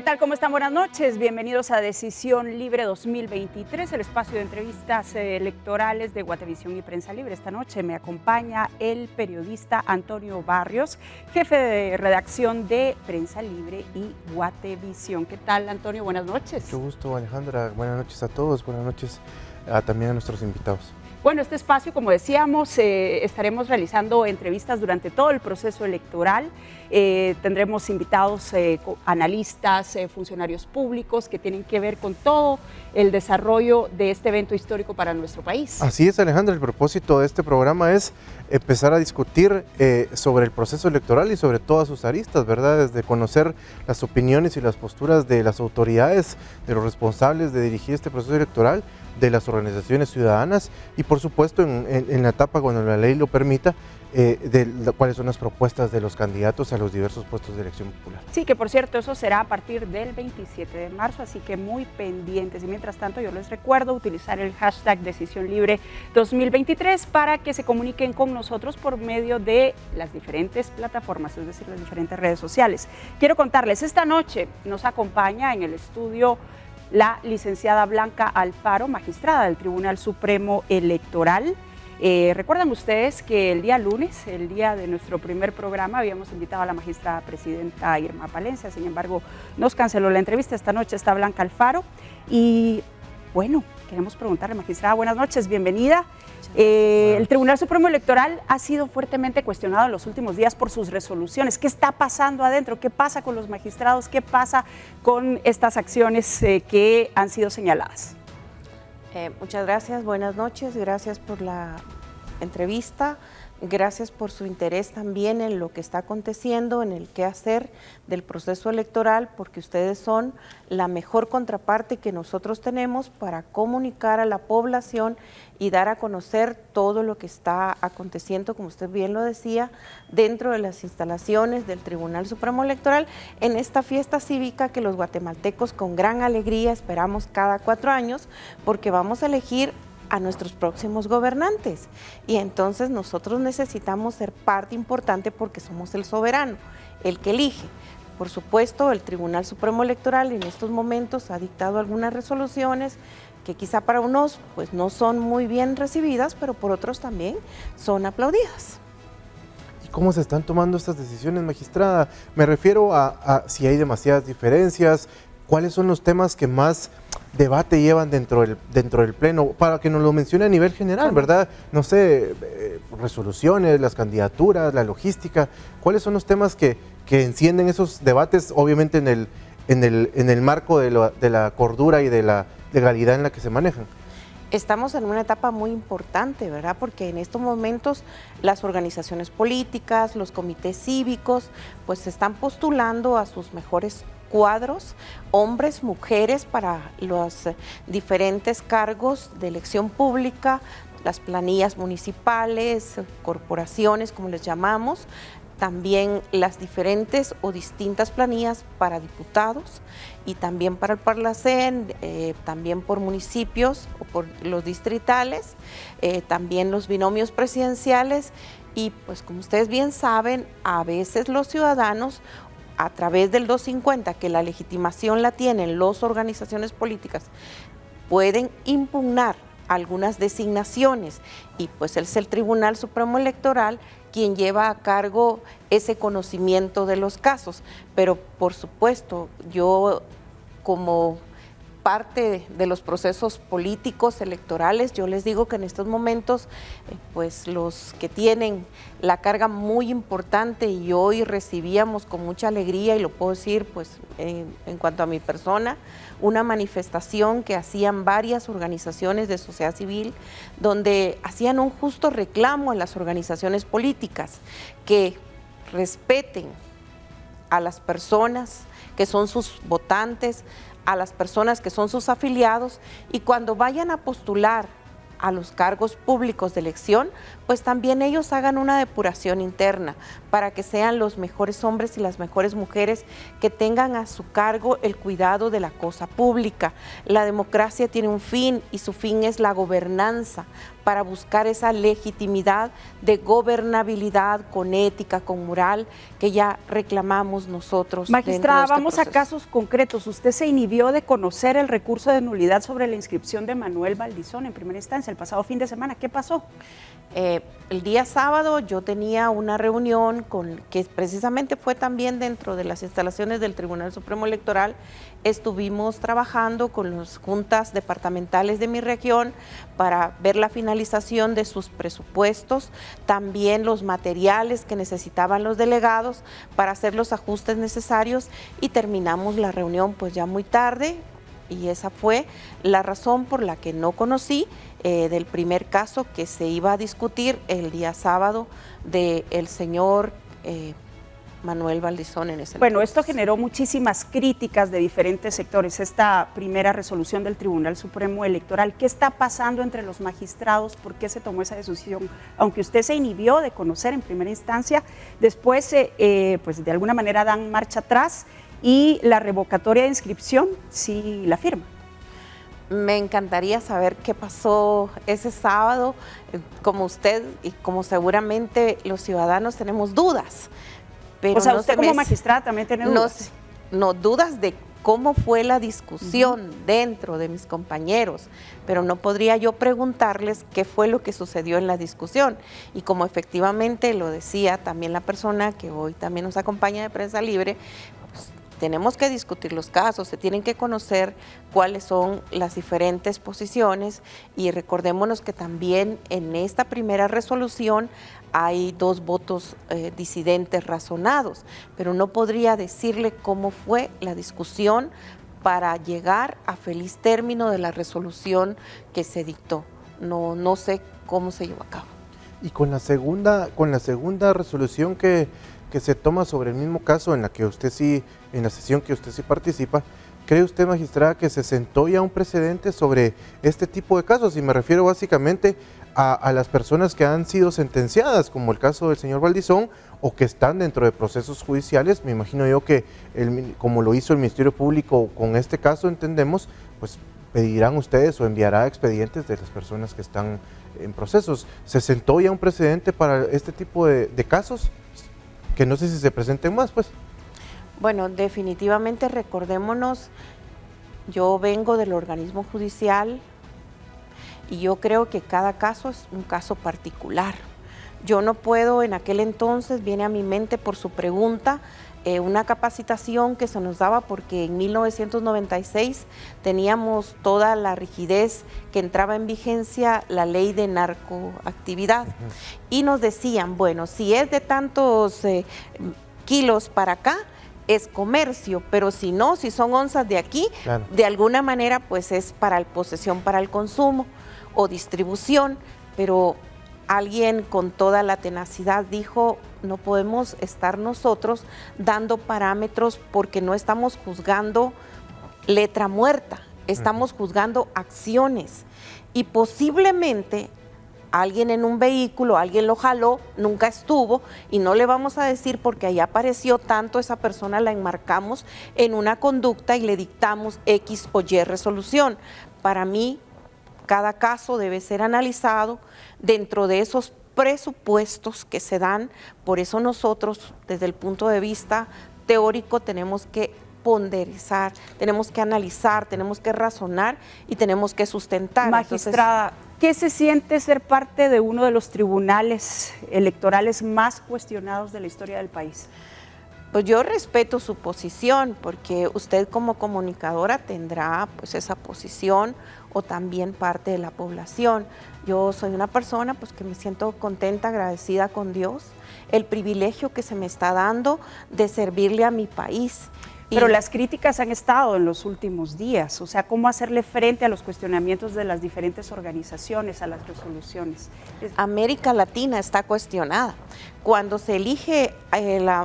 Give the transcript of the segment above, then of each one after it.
tal? ¿Cómo están? Buenas noches. Bienvenidos a Decisión Libre 2023, el espacio de entrevistas electorales de Guatevisión y Prensa Libre. Esta noche me acompaña el periodista Antonio Barrios, jefe de redacción de Prensa Libre y Guatevisión. ¿Qué tal, Antonio? Buenas noches. Mucho gusto, Alejandra. Buenas noches a todos. Buenas noches también a nuestros invitados. Bueno, este espacio, como decíamos, estaremos realizando entrevistas durante todo el proceso electoral. Tendremos invitados analistas, funcionarios públicos que tienen que ver con todo el desarrollo de este evento histórico para nuestro país. Así es, Alejandra. El propósito de este programa es empezar a discutir sobre el proceso electoral y sobre todas sus aristas, ¿verdad? Desde conocer las opiniones y las posturas de las autoridades, de los responsables de dirigir este proceso electoral, de las organizaciones ciudadanas y por supuesto en la etapa cuando la ley lo permita, cuáles son las propuestas de los candidatos a los diversos puestos de elección popular. Sí, que por cierto eso será a partir del 27 de marzo, así que muy pendientes. Y mientras tanto yo les recuerdo utilizar el hashtag Decisión Libre 2023 para que se comuniquen con nosotros por medio de las diferentes plataformas, es decir, las diferentes redes sociales. Quiero contarles, esta noche nos acompaña en el estudio la licenciada Blanca Alfaro, magistrada del Tribunal Supremo Electoral. Recuerdan ustedes que el día lunes, el día de nuestro primer programa, habíamos invitado a la magistrada presidenta Irma Palencia, sin embargo nos canceló la entrevista. Esta noche está Blanca Alfaro y bueno, queremos preguntarle, magistrada, buenas noches, bienvenida. El Tribunal Supremo Electoral ha sido fuertemente cuestionado en los últimos días por sus resoluciones. ¿Qué está pasando adentro? ¿Qué pasa con los magistrados? ¿Qué pasa con estas acciones que han sido señaladas? Muchas gracias, buenas noches, gracias por la entrevista. Gracias por su interés también en lo que está aconteciendo, en el qué hacer del proceso electoral, porque ustedes son la mejor contraparte que nosotros tenemos para comunicar a la población y dar a conocer todo lo que está aconteciendo, como usted bien lo decía, dentro de las instalaciones del Tribunal Supremo Electoral, en esta fiesta cívica que los guatemaltecos con gran alegría esperamos cada 4 años, porque vamos a elegir a nuestros próximos gobernantes y entonces nosotros necesitamos ser parte importante porque somos el soberano, el que elige. Por supuesto, el Tribunal Supremo Electoral en estos momentos ha dictado algunas resoluciones que quizá para unos pues no son muy bien recibidas, pero por otros también son aplaudidas. ¿Y cómo se están tomando estas decisiones, magistrada? Me refiero a si hay demasiadas diferencias, ¿cuáles son los temas que más debate llevan dentro del Pleno? Para que nos lo mencione a nivel general, ¿verdad? No sé, resoluciones, las candidaturas, la logística, ¿cuáles son los temas que encienden esos debates, obviamente en el marco de la cordura y de la legalidad en la que se manejan? Estamos en una etapa muy importante, ¿verdad? Porque en estos momentos las organizaciones políticas, los comités cívicos, pues se están postulando a sus mejores cuadros, hombres, mujeres, para los diferentes cargos de elección pública, las planillas municipales, corporaciones, como les llamamos, también las diferentes o distintas planillas para diputados y también para el Parlacén, también por municipios o por los distritales, también los binomios presidenciales y pues como ustedes bien saben, a veces los ciudadanos a través del 250, que la legitimación la tienen las organizaciones políticas, pueden impugnar algunas designaciones y pues es el Tribunal Supremo Electoral quien lleva a cargo ese conocimiento de los casos. Pero por supuesto, yo como parte de los procesos políticos electorales, yo les digo que en estos momentos, pues los que tienen la carga muy importante y hoy recibíamos con mucha alegría, y lo puedo decir pues en cuanto a mi persona, una manifestación que hacían varias organizaciones de sociedad civil, donde hacían un justo reclamo a las organizaciones políticas, que respeten a las personas que son sus votantes, a las personas que son sus afiliados, y cuando vayan a postular a los cargos públicos de elección, pues también ellos hagan una depuración interna para que sean los mejores hombres y las mejores mujeres que tengan a su cargo el cuidado de la cosa pública. La democracia tiene un fin y su fin es la gobernanza, para buscar esa legitimidad de gobernabilidad con ética, con moral, que ya reclamamos nosotros. Magistrada, vamos a casos concretos. Usted se inhibió de conocer el recurso de nulidad sobre la inscripción de Manuel Valdizón en primera instancia el pasado fin de semana. ¿Qué pasó? El día sábado yo tenía una reunión que precisamente fue también dentro de las instalaciones del Tribunal Supremo Electoral. Estuvimos trabajando con las juntas departamentales de mi región para ver la finalización de sus presupuestos, también los materiales que necesitaban los delegados para hacer los ajustes necesarios, y terminamos la reunión pues ya muy tarde, y esa fue la razón por la que no conocí del primer caso que se iba a discutir el día sábado del señor Manuel Valdizón en ese Bueno, esto generó muchísimas críticas de diferentes sectores, esta primera resolución del Tribunal Supremo Electoral. ¿Qué está pasando entre los magistrados? ¿Por qué se tomó esa decisión? Aunque usted se inhibió de conocer en primera instancia, después pues de alguna manera dan marcha atrás y la revocatoria de inscripción sí la firma. Me encantaría saber qué pasó ese sábado. Como usted y como seguramente los ciudadanos tenemos dudas. Pero o sea, usted como magistrada también tiene dudas. No, dudas de cómo fue la discusión dentro de mis compañeros, pero no podría yo preguntarles qué fue lo que sucedió en la discusión. Y como efectivamente lo decía también la persona que hoy también nos acompaña de Prensa Libre, pues, tenemos que discutir los casos, se tienen que conocer cuáles son las diferentes posiciones, y recordémonos que también en esta primera resolución hay 2 votos disidentes razonados, pero no podría decirle cómo fue la discusión para llegar a feliz término de la resolución que se dictó. No sé cómo se llevó a cabo. Y con la segunda resolución que se toma sobre el mismo caso en la que usted sí, en la sesión que usted sí participa, ¿cree usted, magistrada, que se sentó ya un precedente sobre este tipo de casos? Y me refiero básicamente a las personas que han sido sentenciadas, como el caso del señor Valdizón, o que están dentro de procesos judiciales. Me imagino yo que, como lo hizo el Ministerio Público con este caso, entendemos, pues pedirán ustedes o enviará expedientes de las personas que están en procesos. ¿Se sentó ya un precedente para este tipo de casos? Que no sé si se presenten más, pues. Bueno, definitivamente recordémonos, yo vengo del organismo judicial y yo creo que cada caso es un caso particular. Yo no puedo, en aquel entonces, viene a mi mente por su pregunta, una capacitación que se nos daba porque en 1996 teníamos toda la rigidez que entraba en vigencia la ley de narcoactividad. Y nos decían, bueno, si es de tantos kilos para acá, es comercio, pero si no, si son onzas de aquí, claro, de alguna manera pues es para posesión para el consumo o distribución, pero alguien con toda la tenacidad dijo, no podemos estar nosotros dando parámetros porque no estamos juzgando letra muerta, estamos juzgando acciones, y posiblemente alguien en un vehículo, alguien lo jaló, nunca estuvo, y no le vamos a decir porque ahí apareció tanto, esa persona la enmarcamos en una conducta y le dictamos X o Y resolución. Para mí, cada caso debe ser analizado dentro de esos presupuestos que se dan. Por eso nosotros, desde el punto de vista teórico, tenemos que ponderizar, tenemos que analizar, tenemos que razonar y tenemos que sustentar. Magistrada, ¿qué se siente ser parte de uno de los tribunales electorales más cuestionados de la historia del país? Pues yo respeto su posición, porque usted como comunicadora tendrá pues esa posición, o también parte de la población. Yo soy una persona pues que me siento contenta, agradecida con Dios, el privilegio que se me está dando de servirle a mi país. Pero las críticas han estado en los últimos días, o sea, ¿cómo hacerle frente a los cuestionamientos de las diferentes organizaciones, a las resoluciones? América Latina está cuestionada. Cuando se elige,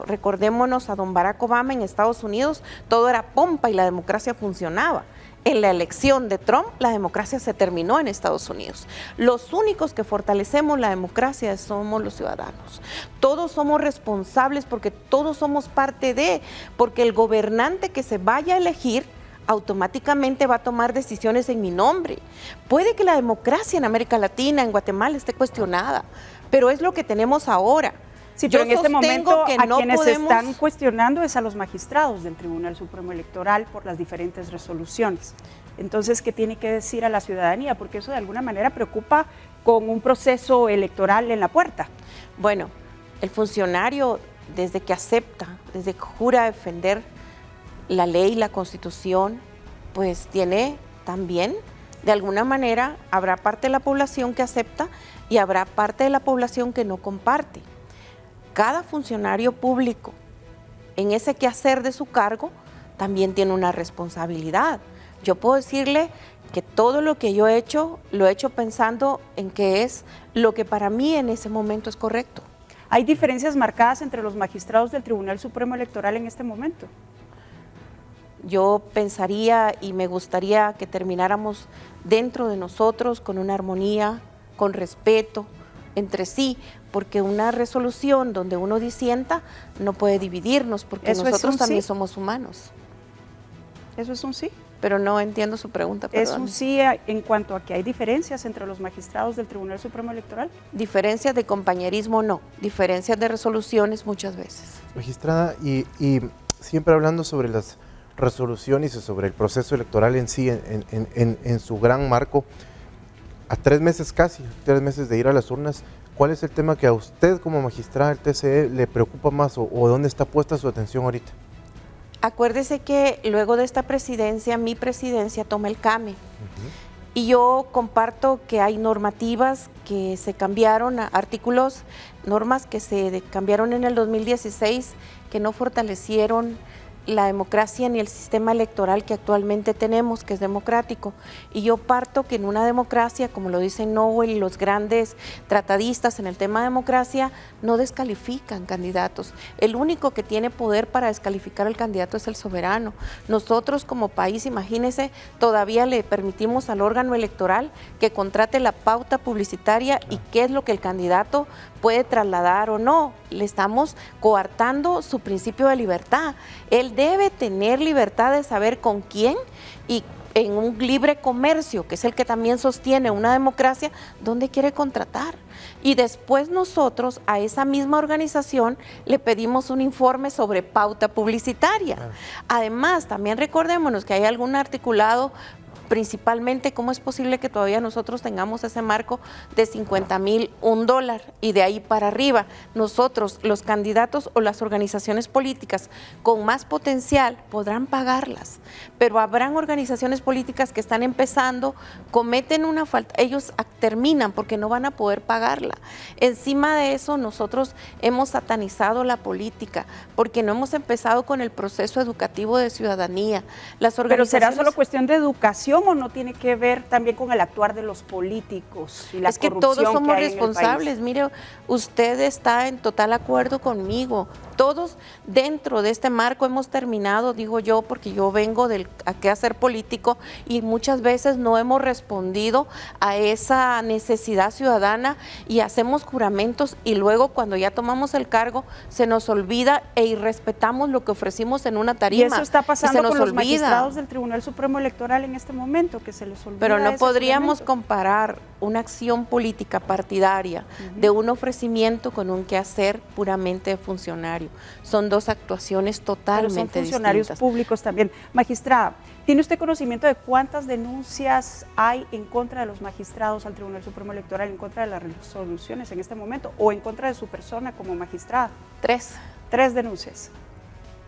recordémonos a don Barack Obama en Estados Unidos, todo era pompa y la democracia funcionaba. en la elección de Trump, la democracia se terminó en Estados Unidos. Los únicos que fortalecemos la democracia somos los ciudadanos. Todos somos responsables porque todos somos parte de, porque el gobernante que se vaya a elegir automáticamente va a tomar decisiones en mi nombre. Puede que la democracia en América Latina, en Guatemala, esté cuestionada, pero es lo que tenemos ahora. Sí, pero en este momento que a no quienes podemos... están cuestionando es a los magistrados del Tribunal Supremo Electoral por las diferentes resoluciones. Entonces, ¿qué tiene que decir a la ciudadanía? Porque eso de alguna manera preocupa con un proceso electoral en la puerta. Bueno, el funcionario desde que acepta, desde que jura defender la ley, la Constitución, pues tiene también, de alguna manera, habrá parte de la población que acepta y habrá parte de la población que no comparte. Cada funcionario público en ese quehacer de su cargo también tiene una responsabilidad. Yo puedo decirle que todo lo que yo he hecho, lo he hecho pensando en que es lo que para mí en ese momento es correcto. ¿Hay diferencias marcadas entre los magistrados del Tribunal Supremo Electoral en este momento? Yo pensaría y me gustaría que termináramos dentro de nosotros con una armonía, con respeto entre sí, porque una resolución donde uno disienta no puede dividirnos, porque ¿Eso nosotros también sí? somos humanos. ¿Eso es un sí? Pero no entiendo su pregunta, ¿Es perdón. un sí en cuanto a que hay diferencias entre los magistrados del Tribunal Supremo Electoral? Diferencias de compañerismo no, diferencias de resoluciones muchas veces. Magistrada, y siempre hablando sobre las resoluciones y sobre el proceso electoral en sí, en su gran marco, a 3 meses casi, 3 meses de ir a las urnas, ¿cuál es el tema que a usted como magistrada del TCE le preocupa más o dónde está puesta su atención ahorita? Acuérdese que luego de esta presidencia, mi presidencia toma el CAME. Y yo comparto que hay normativas que se cambiaron, artículos, normas que se cambiaron en el 2016 que no fortalecieron la democracia ni el sistema electoral que actualmente tenemos, que es democrático. Y yo parto que en una democracia, como lo dicen Nowell, los grandes tratadistas en el tema de democracia, no descalifican candidatos. El único que tiene poder para descalificar al candidato es el soberano. Nosotros como país, imagínense, todavía le permitimos al órgano electoral que contrate la pauta publicitaria y qué es lo que el candidato puede trasladar o no. Le estamos coartando su principio de libertad. Él debe tener libertad de saber con quién y en un libre comercio, que es el que también sostiene una democracia, dónde quiere contratar. Y después nosotros a esa misma organización le pedimos un informe sobre pauta publicitaria. Además, también recordémonos que hay algún articulado, principalmente cómo es posible que todavía nosotros tengamos ese marco de $50,000, $1 y de ahí para arriba. Nosotros, los candidatos o las organizaciones políticas con más potencial podrán pagarlas, pero habrán organizaciones políticas que están empezando, cometen una falta, ellos terminan porque no van a poder pagarla. Encima de eso nosotros hemos satanizado la política porque no hemos empezado con el proceso educativo de ciudadanía. Las organizaciones... ¿Pero será solo cuestión de educación o no tiene que ver también con el actuar de los políticos y la es que corrupción todos somos que hay responsables? Mire, usted está en total acuerdo conmigo. Todos dentro de este marco hemos terminado, digo yo, porque yo vengo del quehacer político y muchas veces no hemos respondido a esa necesidad ciudadana y hacemos juramentos y luego cuando ya tomamos el cargo se nos olvida e irrespetamos lo que ofrecimos en una tarima. Y eso está pasando con los olvida. magistrados del Tribunal Supremo Electoral en este momento, que se les olvida. Pero no ese podríamos elemento. comparar una acción política partidaria de un ofrecimiento con un quehacer puramente funcionario. Son dos actuaciones Pero totalmente son funcionarios distintas. públicos también. Magistrada, ¿tiene usted conocimiento de cuántas denuncias hay en contra de los magistrados al Tribunal Supremo Electoral, en contra de las resoluciones en este momento o en contra de su persona como magistrada? 3. 3 denuncias.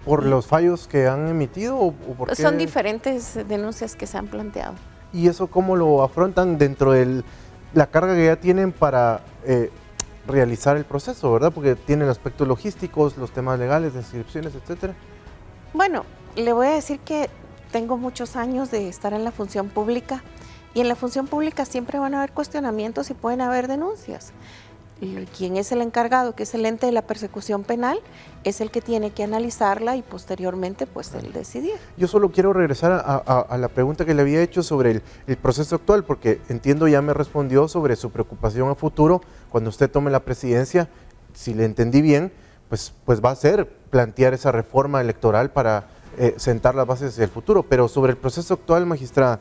¿Por los fallos que han emitido o por qué? Son diferentes denuncias que se han planteado. ¿Y eso cómo lo afrontan dentro de la carga que ya tienen para realizar el proceso, verdad? Porque tienen aspectos logísticos, los temas legales, de inscripciones, etcétera. Bueno, le voy a decir que tengo muchos años de estar en la función pública y en la función pública siempre van a haber cuestionamientos y pueden haber denuncias. quien es el encargado, que es el ente de la persecución penal, es el que tiene que analizarla y posteriormente pues él decidir. Yo solo quiero regresar a la pregunta que le había hecho sobre el proceso actual, porque entiendo ya me respondió sobre su preocupación a futuro cuando usted tome la presidencia. Si le entendí bien, pues va a ser plantear esa reforma electoral para sentar las bases del futuro. Pero sobre el proceso actual, magistrada,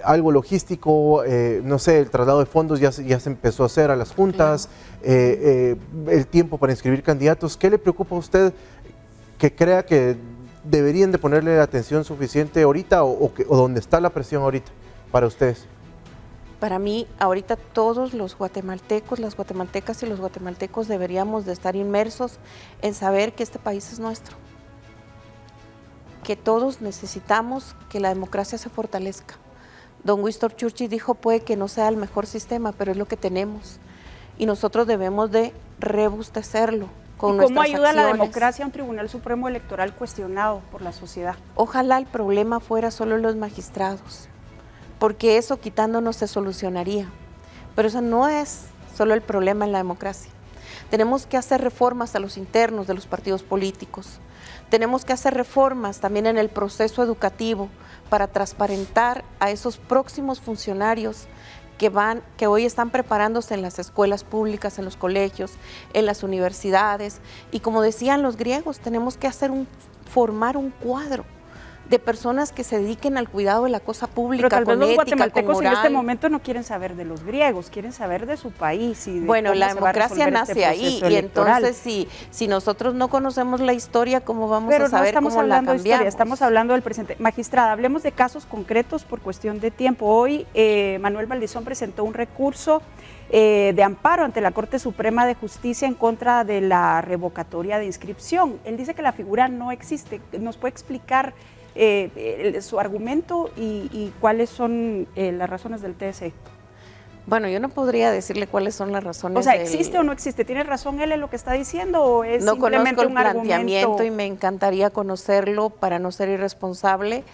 algo logístico, no sé, el traslado de fondos ya se empezó a hacer a las juntas, el tiempo para inscribir candidatos. ¿Qué le preocupa a usted que crea que deberían de ponerle atención suficiente ahorita o dónde está la presión ahorita para ustedes? Para mí, ahorita todos los guatemaltecos, las guatemaltecas y los guatemaltecos deberíamos de estar inmersos en saber que este país es nuestro, que todos necesitamos que la democracia se fortalezca. Don Winston Churchill dijo, puede que no sea el mejor sistema, pero es lo que tenemos. Y nosotros debemos de robustecerlo con nuestras acciones. ¿Cómo ayuda la democracia a un Tribunal Supremo Electoral cuestionado por la sociedad? Ojalá el problema fuera solo los magistrados, porque eso quitándonos se solucionaría. Pero eso no es solo el problema en la democracia. Tenemos que hacer reformas a los internos de los partidos políticos. Tenemos que hacer reformas también en el proceso educativo para transparentar a esos próximos funcionarios que hoy están preparándose en las escuelas públicas, en los colegios, en las universidades. Y como decían los griegos, tenemos que formar un cuadro de personas que se dediquen al cuidado de la cosa pública. Pero tal vez los guatemaltecos en este moral. momento no quieren saber de los griegos, quieren saber de su país. Y de bueno, cómo la se va a democracia resolver nace ahí y entonces si nosotros no conocemos la historia, ¿cómo vamos a saber cómo la cambiamos? De historia, estamos hablando del presente. Magistrada, hablemos de casos concretos por cuestión de tiempo. Hoy Manuel Valdizón presentó un recurso de amparo ante la Corte Suprema de Justicia en contra de la revocatoria de inscripción. Él dice que la figura no existe. ¿Nos puede explicar su argumento y cuáles son las razones del TSE? Bueno, yo no podría decirle cuáles son las razones. O sea, ¿existe o no existe? ¿Tiene razón él en lo que está diciendo o es no simplemente conozco el un planteamiento argumento? Y me encantaría conocerlo para no ser irresponsable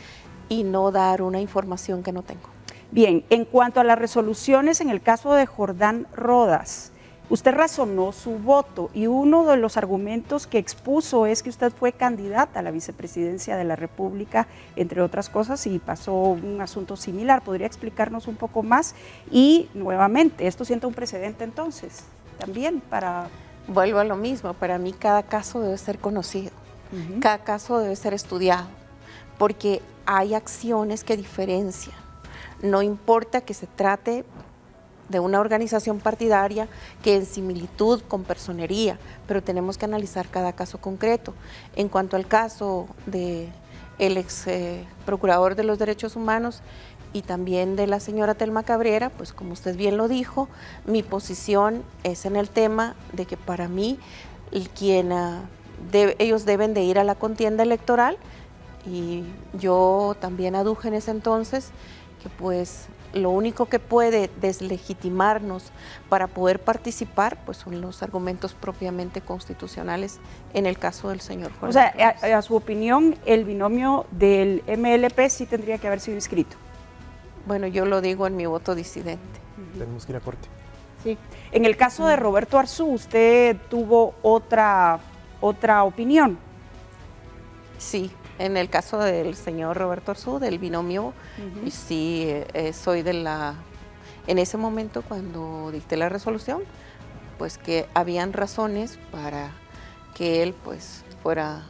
y no dar una información que no tengo. Bien, en cuanto a las resoluciones en el caso de Jordán Rodas, usted razonó su voto y uno de los argumentos que expuso es que usted fue candidata a la vicepresidencia de la República, entre otras cosas, y pasó un asunto similar. ¿Podría explicarnos un poco más? Y nuevamente, ¿esto sienta un precedente entonces también para...? Vuelvo a lo mismo, para mí cada caso debe ser conocido, cada caso debe ser estudiado, porque hay acciones que diferencian. No importa que se trate de una organización partidaria que en similitud con personería, pero tenemos que analizar cada caso concreto. En cuanto al caso del ex procurador de los derechos humanos y también de la señora Telma Cabrera, pues como usted bien lo dijo, mi posición es en el tema de que para mí ellos deben de ir a la contienda electoral y yo también aduje en ese entonces que pues lo único que puede deslegitimarnos para poder participar pues son los argumentos propiamente constitucionales en el caso del señor Jorge. O sea, a su opinión, el binomio del MLP sí tendría que haber sido inscrito. Bueno, yo lo digo en mi voto disidente. Tenemos que ir a corte. Sí. En el caso de Roberto Arzú, ¿usted tuvo otra opinión? Sí. En el caso del señor Roberto Arzú, del binomio, sí, soy en ese momento cuando dicté la resolución, pues que habían razones para que él pues fuera...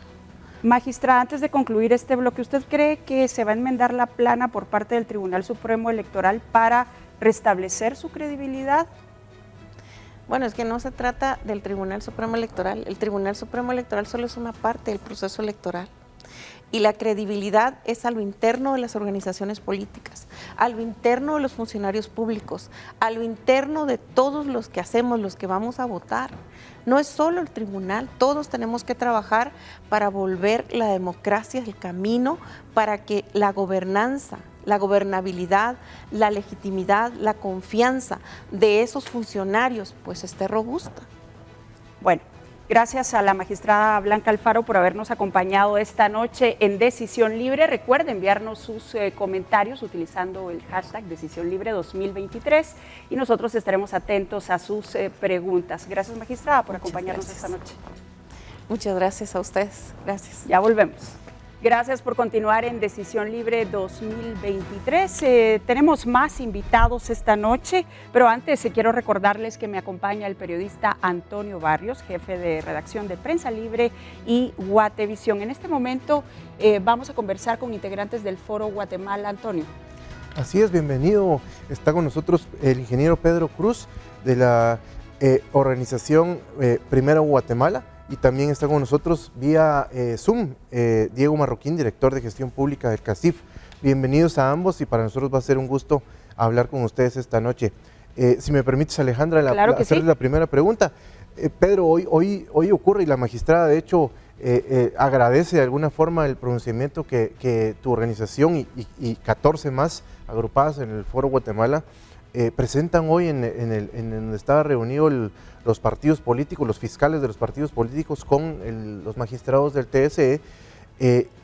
Magistrada, antes de concluir este bloque, ¿usted cree que se va a enmendar la plana por parte del Tribunal Supremo Electoral para restablecer su credibilidad? Bueno, es que no se trata del Tribunal Supremo Electoral. El Tribunal Supremo Electoral solo es una parte del proceso electoral. Y la credibilidad es a lo interno de las organizaciones políticas, a lo interno de los funcionarios públicos, a lo interno de todos los que hacemos, los que vamos a votar. No es solo el tribunal, todos tenemos que trabajar para volver la democracia el camino para que la gobernanza, la gobernabilidad, la legitimidad, la confianza de esos funcionarios pues esté robusta. Bueno, Gracias a la magistrada Blanca Alfaro por habernos acompañado esta noche en Decisión Libre. Recuerde enviarnos sus comentarios utilizando el hashtag Decisión Libre 2023 y nosotros estaremos atentos a sus preguntas. Gracias, magistrada, por acompañarnos esta noche. Muchas gracias a ustedes. Gracias. Ya volvemos. Gracias por continuar en Decisión Libre 2023. Tenemos más invitados esta noche, pero antes quiero recordarles que me acompaña el periodista Antonio Barrios, jefe de redacción de Prensa Libre y Guatevisión. En este momento vamos a conversar con integrantes del Foro Guatemala. Antonio. Así es, bienvenido. Está con nosotros el ingeniero Pedro Cruz de la organización Primero Guatemala. Y también está con nosotros vía Zoom Diego Marroquín, director de gestión pública del CACIF. Bienvenidos a ambos y para nosotros va a ser un gusto hablar con ustedes esta noche. Si me permites, Alejandra, hacerles la primera pregunta. Pedro, hoy ocurre y la magistrada de hecho agradece de alguna forma el pronunciamiento que tu organización y 14 más agrupadas en el Foro Guatemala presentan hoy en donde estaba reunido los partidos políticos, los fiscales de los partidos políticos con los magistrados del TSE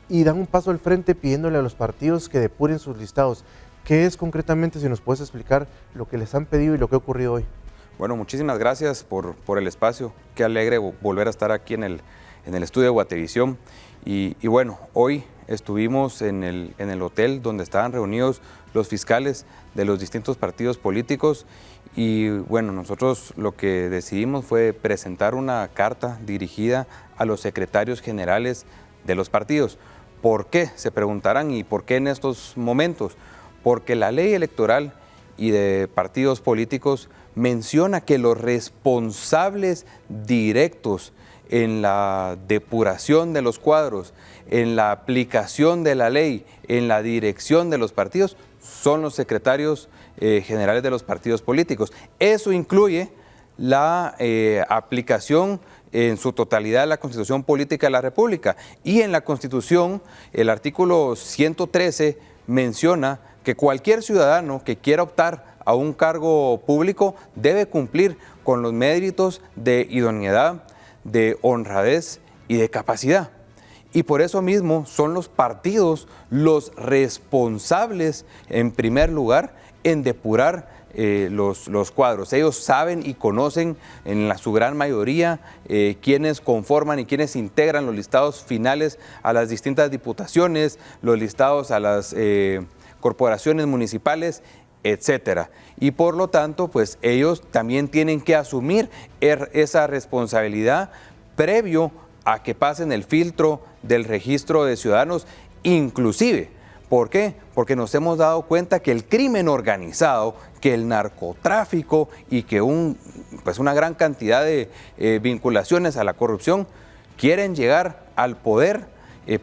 y dan un paso al frente pidiéndole a los partidos que depuren sus listados. ¿Qué es concretamente, si nos puedes explicar lo que les han pedido y lo que ha ocurrido hoy? Bueno, muchísimas gracias por el espacio. Qué alegre volver a estar aquí en el estudio de Guatevisión. Y bueno, hoy estuvimos en el hotel donde estaban reunidos los fiscales de los distintos partidos políticos y bueno, nosotros lo que decidimos fue presentar una carta dirigida a los secretarios generales de los partidos. ¿Por qué? Se preguntarán, ¿y por qué en estos momentos? Porque la ley electoral y de partidos políticos menciona que los responsables directos en la depuración de los cuadros, en la aplicación de la ley, en la dirección de los partidos, son los secretarios generales de los partidos políticos. Eso incluye la aplicación en su totalidad de la Constitución Política de la República. Y en la Constitución, el artículo 113 menciona que cualquier ciudadano que quiera optar a un cargo público debe cumplir con los méritos de idoneidad, de honradez y de capacidad. Y por eso mismo son los partidos los responsables, en primer lugar, en depurar los cuadros. Ellos saben y conocen en su gran mayoría quiénes conforman y quiénes integran los listados finales a las distintas diputaciones, los listados a las corporaciones municipales, etcétera. Y por lo tanto, pues ellos también tienen que asumir esa responsabilidad previo a que pasen el filtro del registro de ciudadanos, inclusive. ¿Por qué? Porque nos hemos dado cuenta que el crimen organizado, que el narcotráfico y que una gran cantidad de vinculaciones a la corrupción quieren llegar al poder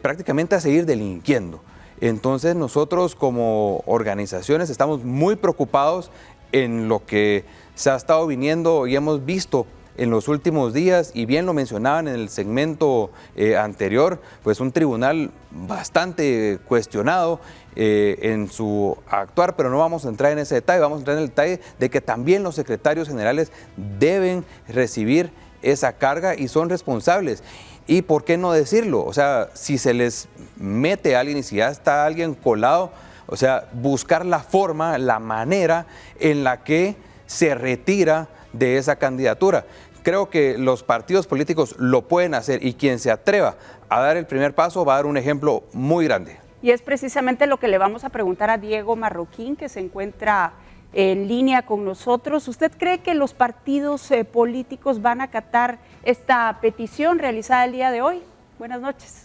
prácticamente a seguir delinquiendo. Entonces nosotros como organizaciones estamos muy preocupados en lo que se ha estado viniendo y hemos visto en los últimos días, y bien lo mencionaban en el segmento anterior, pues un tribunal bastante cuestionado en su actuar, pero no vamos a entrar en ese detalle, vamos a entrar en el detalle de que también los secretarios generales deben recibir esa carga y son responsables. ¿Y por qué no decirlo? O sea, si se les mete a alguien y si ya está alguien colado, o sea, buscar la forma, la manera en la que se retira de esa candidatura. Creo que los partidos políticos lo pueden hacer y quien se atreva a dar el primer paso va a dar un ejemplo muy grande. Y es precisamente lo que le vamos a preguntar a Diego Marroquín, que se encuentra en línea con nosotros. ¿Usted cree que los partidos políticos van a acatar esta petición realizada el día de hoy? Buenas noches.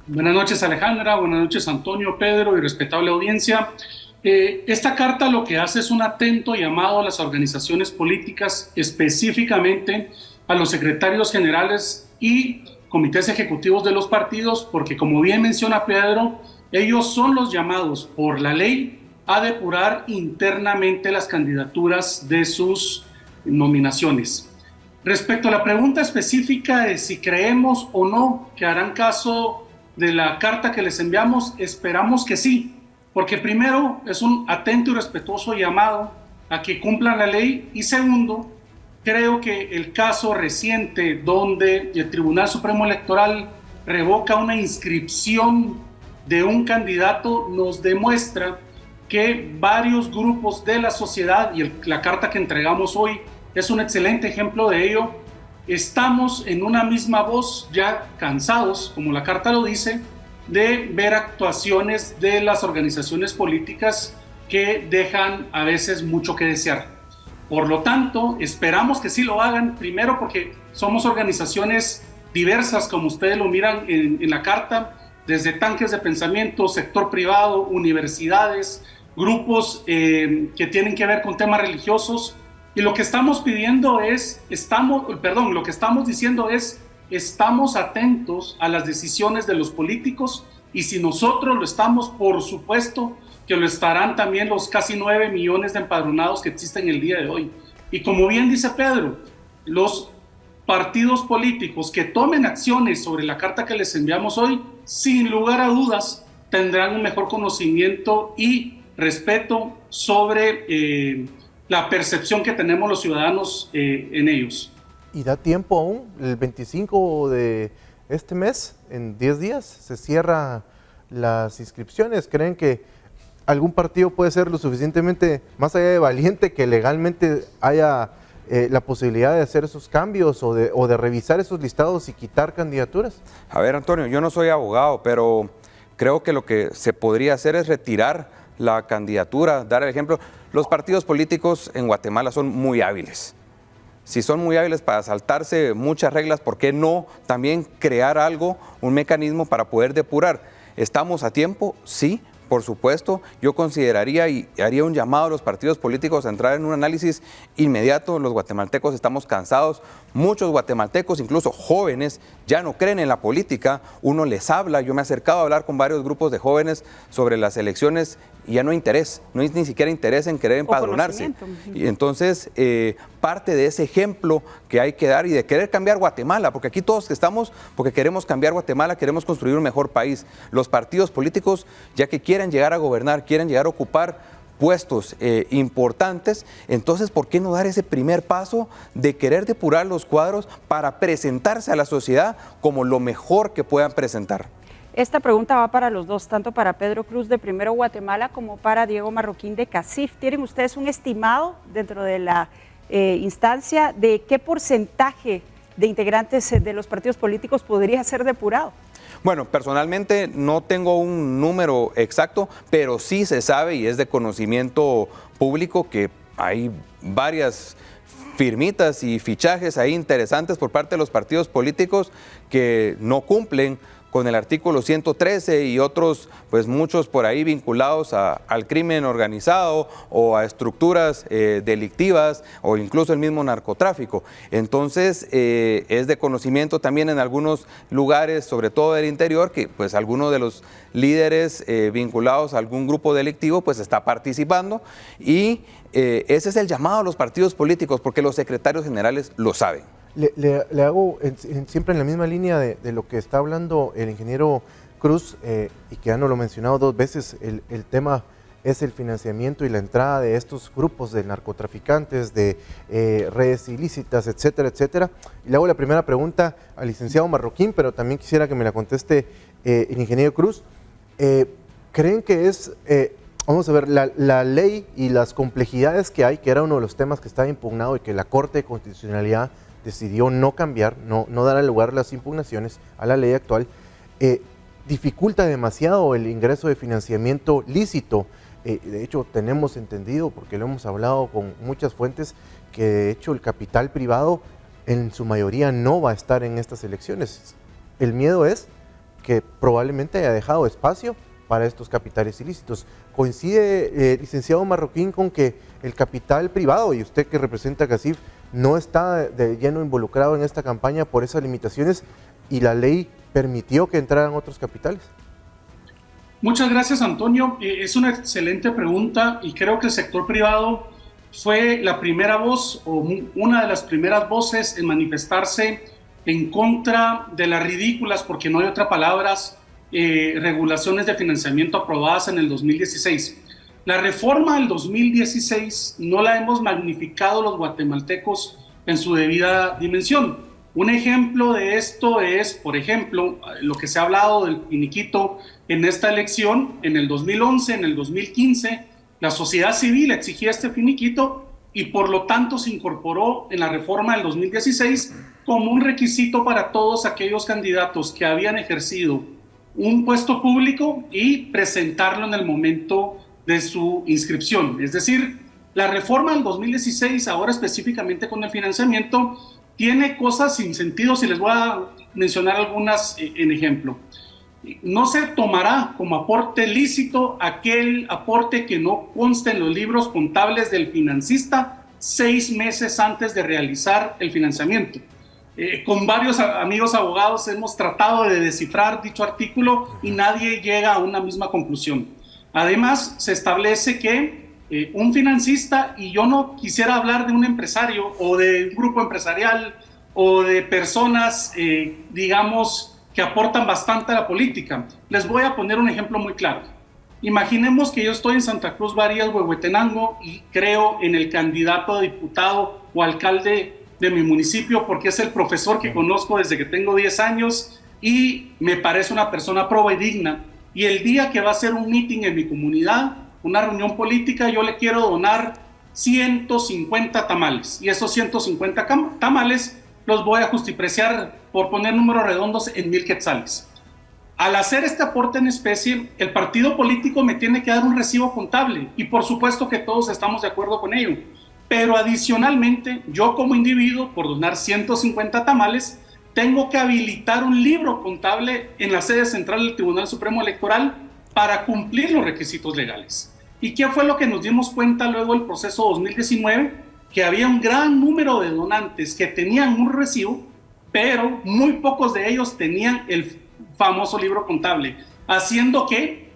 Buenas noches, Alejandra. Buenas noches, Antonio, Pedro y respetable audiencia. Esta carta lo que hace es un atento llamado a las organizaciones políticas, específicamente a los secretarios generales y comités ejecutivos de los partidos, porque como bien menciona Pedro, ellos son los llamados por la ley a depurar internamente las candidaturas de sus nominaciones. Respecto a la pregunta específica de si creemos o no que harán caso de la carta que les enviamos, esperamos que sí, porque primero es un atento y respetuoso llamado a que cumplan la ley y segundo, creo que el caso reciente donde el Tribunal Supremo Electoral revoca una inscripción de un candidato nos demuestra que varios grupos de la sociedad, y la carta que entregamos hoy es un excelente ejemplo de ello, estamos en una misma voz, ya cansados, como la carta lo dice, de ver actuaciones de las organizaciones políticas que dejan a veces mucho que desear. Por lo tanto, esperamos que sí lo hagan, primero porque somos organizaciones diversas, como ustedes lo miran en la carta, desde tanques de pensamiento, sector privado, universidades, grupos que tienen que ver con temas religiosos. Y lo que estamos pidiendo es, lo que estamos diciendo es, estamos atentos a las decisiones de los políticos, y si nosotros lo estamos, por supuesto que lo estarán también los casi 9 millones de empadronados que existen el día de hoy. Y como bien dice Pedro, los partidos políticos que tomen acciones sobre la carta que les enviamos hoy, sin lugar a dudas, tendrán un mejor conocimiento y respeto sobre la percepción que tenemos los ciudadanos en ellos. ¿Y da tiempo aún? El 25 de este mes, en 10 días, se cierran las inscripciones. ¿Creen que algún partido puede ser lo suficientemente, más allá de valiente, que legalmente haya la posibilidad de hacer esos cambios o de revisar esos listados y quitar candidaturas? A ver, Antonio, yo no soy abogado, pero creo que lo que se podría hacer es retirar la candidatura, dar el ejemplo. Los partidos políticos en Guatemala son muy hábiles. Si son muy hábiles para saltarse muchas reglas, ¿por qué no también crear algo, un mecanismo para poder depurar? ¿Estamos a tiempo? Sí, por supuesto. Yo consideraría y haría un llamado a los partidos políticos a entrar en un análisis inmediato. Los guatemaltecos estamos cansados. Muchos guatemaltecos, incluso jóvenes, ya no creen en la política. Uno les habla. Yo me he acercado a hablar con varios grupos de jóvenes sobre las elecciones y ya no hay interés. No hay ni siquiera interés en querer empadronarse. Y entonces, parte de ese ejemplo que hay que dar y de querer cambiar Guatemala, porque aquí todos estamos porque queremos cambiar Guatemala, queremos construir un mejor país. Los partidos políticos, ya que quieren llegar a gobernar, quieren llegar a ocupar puestos importantes, entonces ¿por qué no dar ese primer paso de querer depurar los cuadros para presentarse a la sociedad como lo mejor que puedan presentar? Esta pregunta va para los dos, tanto para Pedro Cruz de Primero Guatemala como para Diego Marroquín de CACIF. ¿Tienen ustedes un estimado dentro de la instancia de qué porcentaje de integrantes de los partidos políticos podría ser depurado? Bueno, personalmente no tengo un número exacto, pero sí se sabe y es de conocimiento público que hay varias firmitas y fichajes ahí interesantes por parte de los partidos políticos que no cumplen con el artículo 113 y otros, pues muchos por ahí vinculados al crimen organizado o a estructuras delictivas o incluso el mismo narcotráfico. Entonces, es de conocimiento también en algunos lugares, sobre todo del interior, que pues alguno de los líderes vinculados a algún grupo delictivo pues está participando y ese es el llamado a los partidos políticos porque los secretarios generales lo saben. Le hago siempre en la misma línea de lo que está hablando el ingeniero Cruz, y que ya no lo he mencionado 2 veces, el tema es el financiamiento y la entrada de estos grupos de narcotraficantes, de redes ilícitas, etcétera, etcétera. Y le hago la primera pregunta al licenciado Marroquín, pero también quisiera que me la conteste el ingeniero Cruz. ¿Creen que es, vamos a ver, la ley y las complejidades que hay, que era uno de los temas que estaba impugnado y que la Corte de Constitucionalidad decidió no cambiar, no dar lugar a las impugnaciones a la ley actual, dificulta demasiado el ingreso de financiamiento lícito? De hecho, tenemos entendido, porque lo hemos hablado con muchas fuentes, que de hecho el capital privado en su mayoría no va a estar en estas elecciones. El miedo es que probablemente haya dejado espacio para estos capitales ilícitos. ¿Coincide, licenciado Marroquín, con que el capital privado, y usted que representa a CACIF, no está de lleno involucrado en esta campaña por esas limitaciones y la ley permitió que entraran otros capitales? Muchas gracias, Antonio. Es una excelente pregunta y creo que el sector privado fue la primera voz o una de las primeras voces en manifestarse en contra de las ridículas, porque no hay otra palabras, regulaciones de financiamiento aprobadas en el 2016. La reforma del 2016 no la hemos magnificado los guatemaltecos en su debida dimensión. Un ejemplo de esto es, por ejemplo, lo que se ha hablado del finiquito en esta elección. En el 2011, en el 2015, la sociedad civil exigía este finiquito y por lo tanto se incorporó en la reforma del 2016 como un requisito para todos aquellos candidatos que habían ejercido un puesto público y presentarlo en el momento de su inscripción. Es decir, la reforma del 2016, ahora específicamente con el financiamiento, tiene cosas sin sentido, si les voy a mencionar algunas en ejemplo. No se tomará como aporte lícito aquel aporte que no conste en los libros contables del financista 6 meses antes de realizar el financiamiento. Con varios amigos abogados hemos tratado de descifrar dicho artículo y nadie llega a una misma conclusión. Además, se establece que un financista, y yo no quisiera hablar de un empresario o de un grupo empresarial o de personas, digamos, que aportan bastante a la política. Les voy a poner un ejemplo muy claro. Imaginemos que yo estoy en Santa Cruz Barías, Huehuetenango, y creo en el candidato a diputado o alcalde de mi municipio porque es el profesor que conozco desde que tengo 10 años y me parece una persona proba y digna. Y el día que va a ser un meeting en mi comunidad, una reunión política, yo le quiero donar 150 tamales. Y esos 150 tamales los voy a justipreciar, por poner números redondos, en 1,000 quetzales. Al hacer este aporte en especie, el partido político me tiene que dar un recibo contable y por supuesto que todos estamos de acuerdo con ello. Pero adicionalmente, yo como individuo, por donar 150 tamales, tengo que habilitar un libro contable en la sede central del Tribunal Supremo Electoral para cumplir los requisitos legales. ¿Y qué fue lo que nos dimos cuenta luego del proceso 2019? Que había un gran número de donantes que tenían un recibo, pero muy pocos de ellos tenían el famoso libro contable, haciendo que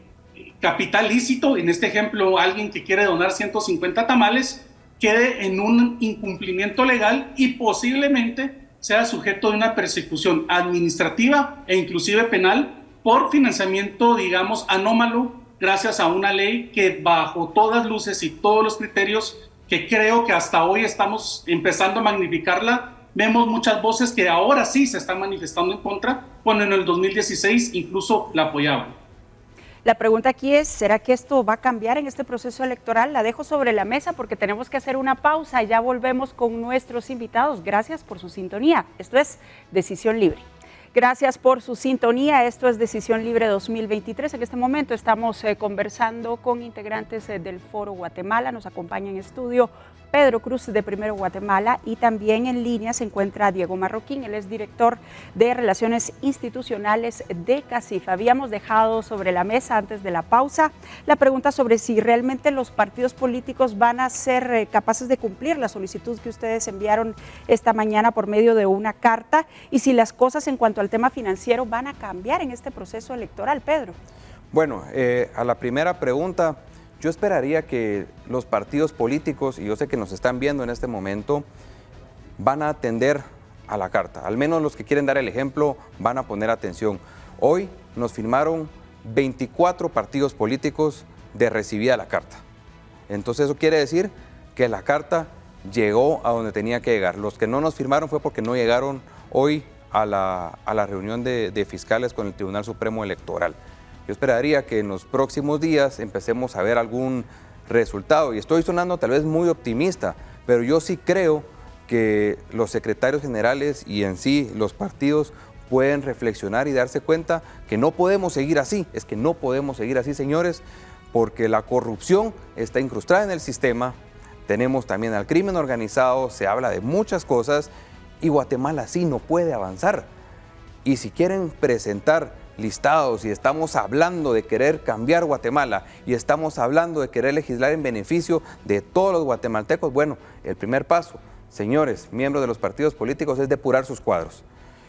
capital lícito, en este ejemplo alguien que quiere donar 150 tamales, quede en un incumplimiento legal y posiblemente sea sujeto de una persecución administrativa e inclusive penal por financiamiento, digamos, anómalo, gracias a una ley que bajo todas luces y todos los criterios que creo que hasta hoy estamos empezando a magnificarla, vemos muchas voces que ahora sí se están manifestando en contra, cuando en el 2016 incluso la apoyaban. La pregunta aquí es, ¿será que esto va a cambiar en este proceso electoral? La dejo sobre la mesa porque tenemos que hacer una pausa. Ya volvemos con nuestros invitados. Gracias por su sintonía. Esto es Decisión Libre. Gracias por su sintonía. Esto es Decisión Libre 2023. En este momento estamos conversando con integrantes del Foro Guatemala. Nos acompaña en estudio Pedro Cruz de Primero Guatemala y también en línea se encuentra Diego Marroquín. Él es director de Relaciones Institucionales de CACIF. Habíamos dejado sobre la mesa antes de la pausa la pregunta sobre si realmente los partidos políticos van a ser capaces de cumplir la solicitud que ustedes enviaron esta mañana por medio de una carta y si las cosas en cuanto al tema financiero van a cambiar en este proceso electoral, Pedro. Bueno, a la primera pregunta, yo esperaría que los partidos políticos, y yo sé que nos están viendo en este momento, van a atender a la carta. Al menos los que quieren dar el ejemplo van a poner atención. Hoy nos firmaron 24 partidos políticos de recibida la carta. Entonces eso quiere decir que la carta llegó a donde tenía que llegar. Los que no nos firmaron fue porque no llegaron hoy a la reunión de fiscales con el Tribunal Supremo Electoral. Yo esperaría que en los próximos días empecemos a ver algún resultado. Y estoy sonando tal vez muy optimista, pero yo sí creo que los secretarios generales y en sí los partidos pueden reflexionar y darse cuenta que no podemos seguir así. Es que no podemos seguir así, señores, porque la corrupción está incrustada en el sistema. Tenemos también al crimen organizado, se habla de muchas cosas y Guatemala sí no puede avanzar. Y si quieren presentar listados y estamos hablando de querer cambiar Guatemala y estamos hablando de querer legislar en beneficio de todos los guatemaltecos, bueno, el primer paso, señores, miembros de los partidos políticos, es depurar sus cuadros.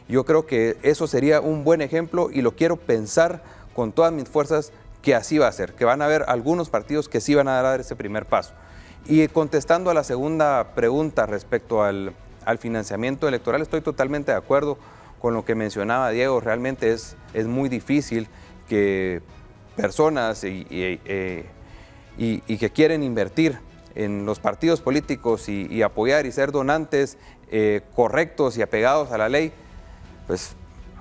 Yo creo que eso sería un buen ejemplo y lo quiero pensar con todas mis fuerzas que así va a ser, que van a haber algunos partidos que sí van a dar ese primer paso. Y contestando a la segunda pregunta respecto al financiamiento electoral, estoy totalmente de acuerdo con lo que mencionaba Diego. Realmente es muy difícil que personas y que quieren invertir en los partidos políticos y apoyar y ser donantes correctos y apegados a la ley, pues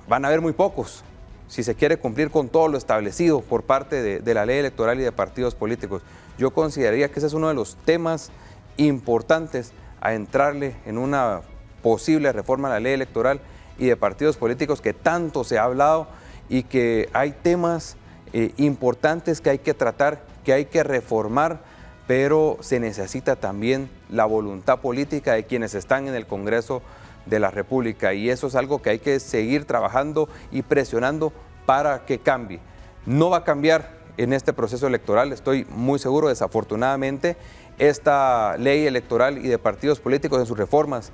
van a haber muy pocos si se quiere cumplir con todo lo establecido por parte de la ley electoral y de partidos políticos. Yo consideraría que ese es uno de los temas importantes a entrarle en una posible reforma a la ley electoral y de partidos políticos, que tanto se ha hablado, y que hay temas importantes que hay que tratar, que hay que reformar, pero se necesita también la voluntad política de quienes están en el Congreso de la República, y eso es algo que hay que seguir trabajando y presionando para que cambie. No va a cambiar en este proceso electoral, estoy muy seguro. Desafortunadamente, esta ley electoral y de partidos políticos en sus reformas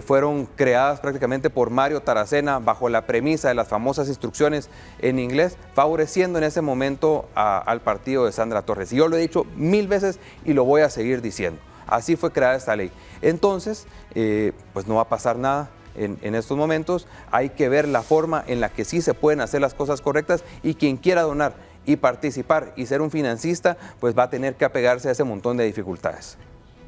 fueron creadas prácticamente por Mario Taracena bajo la premisa de las famosas instrucciones en inglés, favoreciendo en ese momento al partido de Sandra Torres. Y yo lo he dicho 1000 veces y lo voy a seguir diciendo. Así fue creada esta ley. Entonces, pues no va a pasar nada en estos momentos. Hay que ver la forma en la que sí se pueden hacer las cosas correctas, y quien quiera donar y participar y ser un financista, pues va a tener que apegarse a ese montón de dificultades.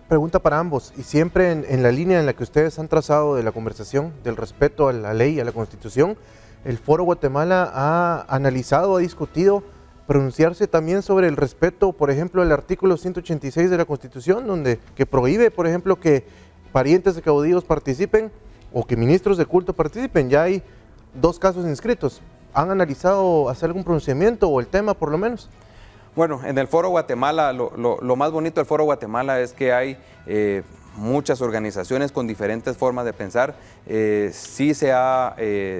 Pregunta para ambos, y siempre en la línea en la que ustedes han trazado de la conversación, del respeto a la ley y a la Constitución, el Foro Guatemala ha analizado, ha discutido pronunciarse también sobre el respeto, por ejemplo, al artículo 186 de la Constitución, que prohíbe, por ejemplo, que parientes de caudillos participen o que ministros de culto participen. Ya hay 2 casos inscritos. ¿Han analizado hacer algún pronunciamiento o el tema, por lo menos? Bueno, en el Foro Guatemala, lo más bonito del Foro Guatemala es que hay muchas organizaciones con diferentes formas de pensar. Sí se ha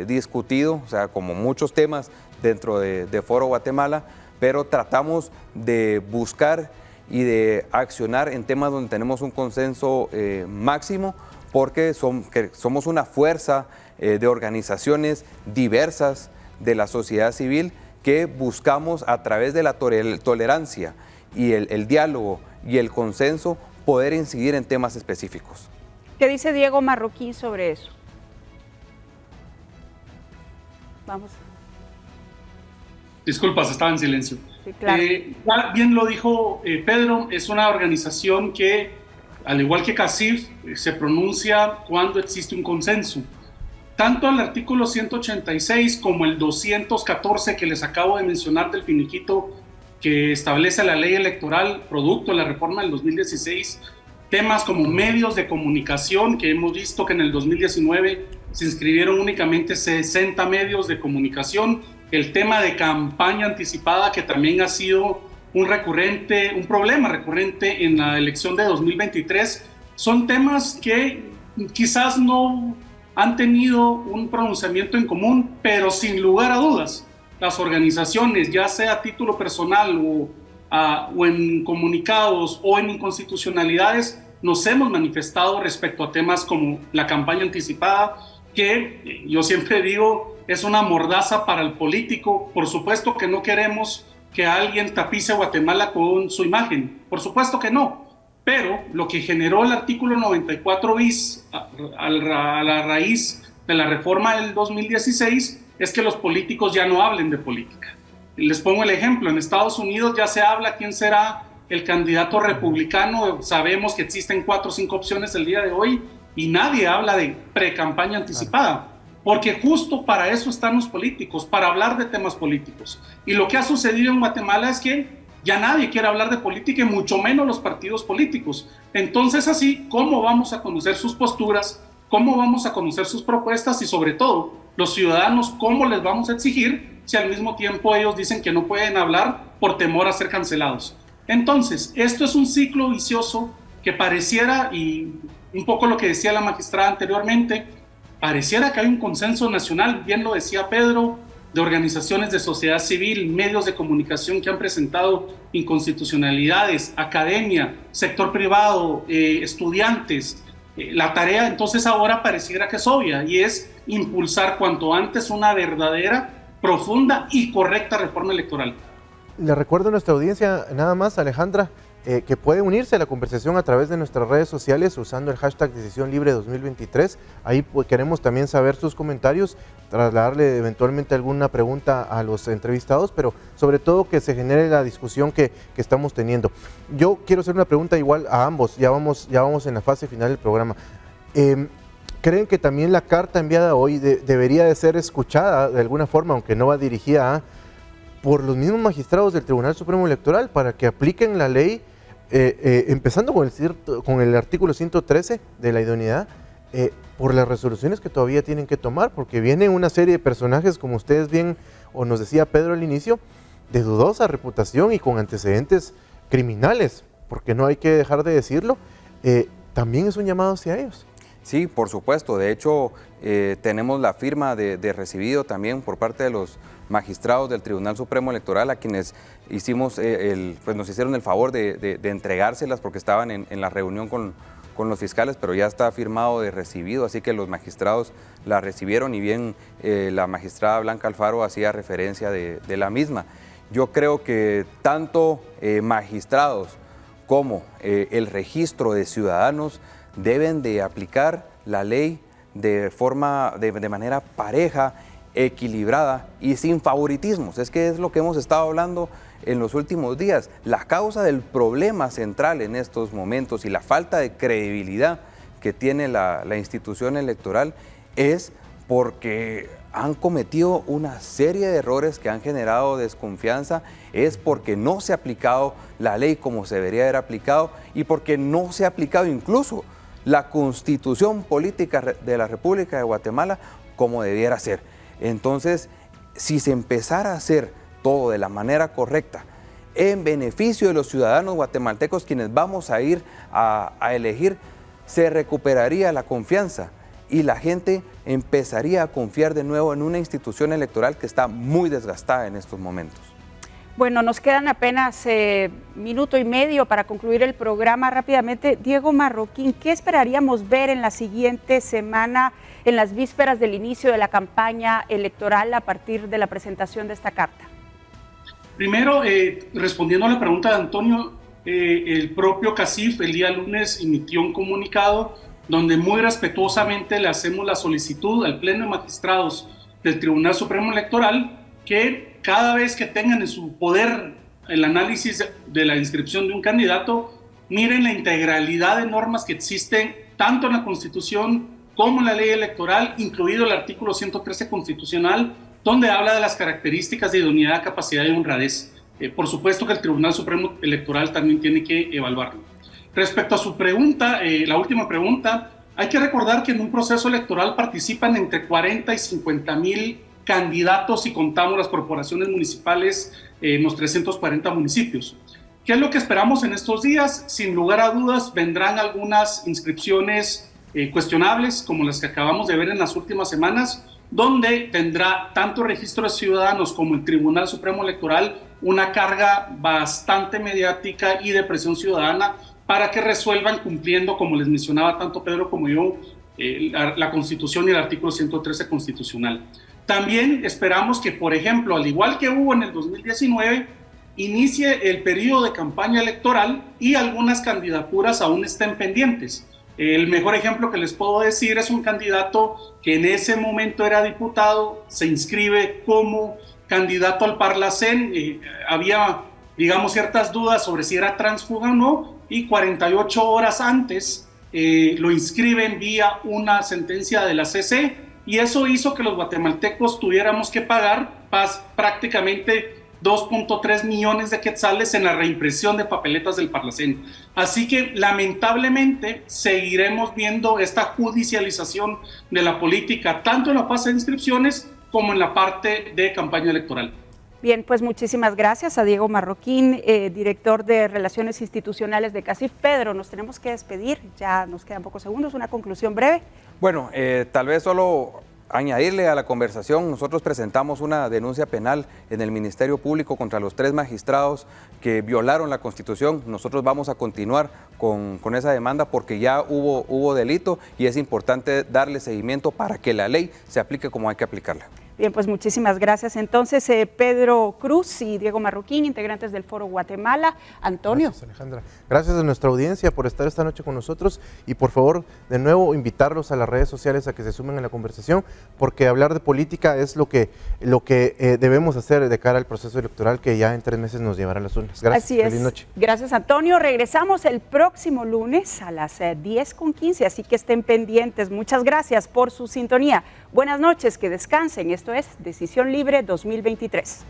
discutido, o sea, como muchos temas dentro de Foro Guatemala, pero tratamos de buscar y de accionar en temas donde tenemos un consenso máximo, porque somos una fuerza de organizaciones diversas de la sociedad civil, que buscamos a través de la tolerancia y el diálogo y el consenso poder incidir en temas específicos. ¿Qué dice Diego Marroquín sobre eso? Vamos. Disculpas, estaba en silencio. Sí, claro. Bien lo dijo Pedro, es una organización que, al igual que CACIF, se pronuncia cuando existe un consenso. Tanto el artículo 186 como el 214 que les acabo de mencionar del finiquito, que establece la ley electoral producto de la reforma del 2016, temas como medios de comunicación, que hemos visto que en el 2019 se inscribieron únicamente 60 medios de comunicación, el tema de campaña anticipada, que también ha sido un problema recurrente en la elección de 2023, son temas que quizás no han tenido un pronunciamiento en común, pero sin lugar a dudas, las organizaciones, ya sea a título personal o en comunicados o en inconstitucionalidades, nos hemos manifestado respecto a temas como la campaña anticipada, que yo siempre digo es una mordaza para el político. Por supuesto que no queremos que alguien tapice Guatemala con su imagen, por supuesto que no. Pero lo que generó el artículo 94 bis a la raíz de la reforma del 2016 es que los políticos ya no hablen de política. Les pongo el ejemplo, en Estados Unidos ya se habla quién será el candidato republicano, sabemos que existen 4 o 5 opciones el día de hoy y nadie habla de pre-campaña anticipada, porque justo para eso están los políticos, para hablar de temas políticos. Y lo que ha sucedido en Guatemala es que ya nadie quiere hablar de política y mucho menos los partidos políticos. Entonces, así, ¿cómo vamos a conocer sus posturas? ¿Cómo vamos a conocer sus propuestas? Y sobre todo, los ciudadanos, ¿cómo les vamos a exigir si al mismo tiempo ellos dicen que no pueden hablar por temor a ser cancelados? Entonces, esto es un ciclo vicioso que pareciera, y un poco lo que decía la magistrada anteriormente, pareciera que hay un consenso nacional, bien lo decía Pedro, de organizaciones de sociedad civil, medios de comunicación que han presentado inconstitucionalidades, academia, sector privado, estudiantes. La tarea entonces ahora pareciera que es obvia y es impulsar cuanto antes una verdadera, profunda y correcta reforma electoral. Le recuerdo a nuestra audiencia, nada más, Alejandra, que puede unirse a la conversación a través de nuestras redes sociales usando el hashtag Decisión Libre 2023. Ahí pues, queremos también saber sus comentarios, trasladarle eventualmente alguna pregunta a los entrevistados, pero sobre todo que se genere la discusión que estamos teniendo. Yo quiero hacer una pregunta igual a ambos, ya vamos en la fase final del programa. ¿Creen que también la carta enviada hoy debería de ser escuchada de alguna forma, aunque no va dirigida por los mismos magistrados del Tribunal Supremo Electoral para que apliquen la ley, empezando con el artículo 113 de la idoneidad, por las resoluciones que todavía tienen que tomar, porque viene una serie de personajes, como ustedes bien, o nos decía Pedro al inicio, de dudosa reputación y con antecedentes criminales, porque no hay que dejar de decirlo, también es un llamado hacia ellos. Sí, por supuesto. De hecho, tenemos la firma de recibido también por parte de los magistrados del Tribunal Supremo Electoral, a quienes hicimos pues nos hicieron el favor de entregárselas porque estaban en la reunión con los fiscales, pero ya está firmado de recibido, así que los magistrados la recibieron y bien la magistrada Blanca Alfaro hacía referencia de la misma. Yo creo que tanto magistrados como el registro de ciudadanos deben de aplicar la ley de manera pareja, equilibrada y sin favoritismos. Es que es lo que hemos estado hablando en los últimos días. La causa del problema central en estos momentos y la falta de credibilidad que tiene la institución electoral es porque han cometido una serie de errores que han generado desconfianza, es porque no se ha aplicado la ley como se debería haber aplicado y porque no se ha aplicado incluso la Constitución Política de la República de Guatemala como debiera ser. Entonces, si se empezara a hacer todo de la manera correcta, en beneficio de los ciudadanos guatemaltecos, quienes vamos a ir a elegir, se recuperaría la confianza y la gente empezaría a confiar de nuevo en una institución electoral que está muy desgastada en estos momentos. Bueno, nos quedan apenas minuto y medio para concluir el programa. Rápidamente, Diego Marroquín, ¿qué esperaríamos ver en la siguiente semana, en las vísperas del inicio de la campaña electoral a partir de la presentación de esta carta? Primero, respondiendo a la pregunta de Antonio, el propio CACIF el día lunes emitió un comunicado donde muy respetuosamente le hacemos la solicitud al Pleno de Magistrados del Tribunal Supremo Electoral que cada vez que tengan en su poder el análisis de la inscripción de un candidato, miren la integralidad de normas que existen tanto en la Constitución como en la ley electoral, incluido el artículo 113 constitucional, donde habla de las características de idoneidad, capacidad y honradez. Por supuesto que el Tribunal Supremo Electoral también tiene que evaluarlo. Respecto a su pregunta, la última pregunta, hay que recordar que en un proceso electoral participan entre 40 y 50 mil candidatos si contamos las corporaciones municipales en los 340 municipios. ¿Qué es lo que esperamos en estos días? Sin lugar a dudas vendrán algunas inscripciones cuestionables como las que acabamos de ver en las últimas semanas, donde tendrá tanto Registro de Ciudadanos como el Tribunal Supremo Electoral una carga bastante mediática y de presión ciudadana para que resuelvan cumpliendo, como les mencionaba tanto Pedro como yo, la Constitución y el artículo 113 constitucional. También esperamos que, por ejemplo, al igual que hubo en el 2019, inicie el periodo de campaña electoral y algunas candidaturas aún estén pendientes. El mejor ejemplo que les puedo decir es un candidato que en ese momento era diputado, se inscribe como candidato al Parlacén, había, digamos, ciertas dudas sobre si era tránsfuga o no, y 48 horas antes lo inscriben vía una sentencia de la CC, y eso hizo que los guatemaltecos tuviéramos que pagar prácticamente 2.3 millones de quetzales en la reimpresión de papeletas del Parlacén. Así que lamentablemente seguiremos viendo esta judicialización de la política, tanto en la fase de inscripciones como en la parte de campaña electoral. Bien, pues muchísimas gracias a Diego Marroquín, director de Relaciones Institucionales de CACIF. Pedro, nos tenemos que despedir, ya nos quedan pocos segundos, una conclusión breve. Bueno, tal vez solo añadirle a la conversación, nosotros presentamos una denuncia penal en el Ministerio Público contra los 3 magistrados que violaron la Constitución. Nosotros vamos a continuar con esa demanda porque ya hubo delito y es importante darle seguimiento para que la ley se aplique como hay que aplicarla. Bien, pues muchísimas gracias. Entonces, Pedro Cruz y Diego Marroquín, integrantes del Foro Guatemala. Antonio. Gracias, Alejandra. Gracias a nuestra audiencia por estar esta noche con nosotros y por favor, de nuevo, invitarlos a las redes sociales a que se sumen a la conversación, porque hablar de política es lo que debemos hacer de cara al proceso electoral que ya en 3 meses nos llevará a las urnas. Gracias. Así es. Feliz noche. Gracias, Antonio. Regresamos el próximo lunes a las 10:15, así que estén pendientes. Muchas gracias por su sintonía. Buenas noches, que descansen. Esto es Decisión Libre 2023.